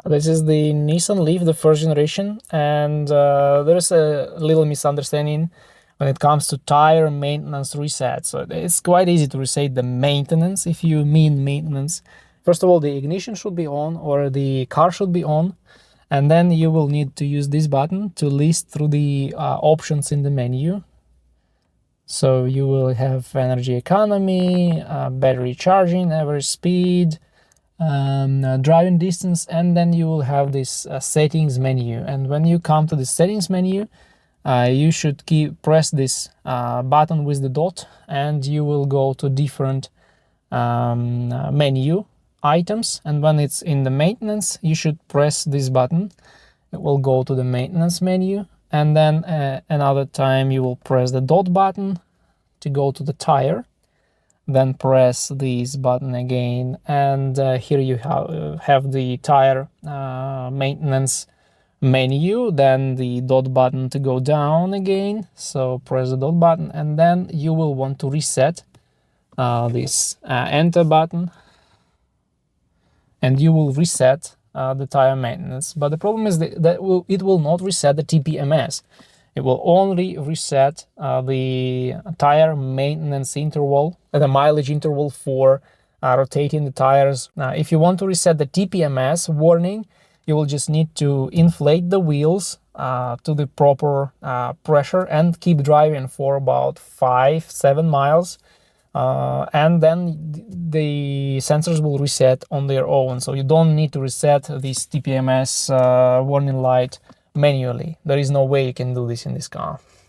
This is the Nissan Leaf, the first generation, and there's a little misunderstanding when it comes to tire maintenance reset. So it's quite easy to reset the maintenance if you mean maintenance. First of all, the ignition should be on, or the car should be on, and then you will need to use this button to list through the options in the menu. So you will have energy economy, battery charging, average speed, driving distance, and then you will have this settings menu. And when you come to the settings menu, you should press this button with the dot, and you will go to different menu items. And when it's in the maintenance, you should press this button. It will go to the maintenance menu, and then another time you will press the dot button to go to the tire. Then press this button again, and here you have the tire maintenance menu. Then the dot button to go down again, so press the dot button, and then you will want to reset this enter button, and you will reset the tire maintenance. But the problem is that it will not reset the TPMS. It will only reset the tire maintenance interval, the mileage interval for rotating the tires. Now, if you want to reset the TPMS warning, you will just need to inflate the wheels to the proper pressure and keep driving for about 5-7 miles. And then the sensors will reset on their own. So you don't need to reset this TPMS warning light manually. There is no way you can do this in this car.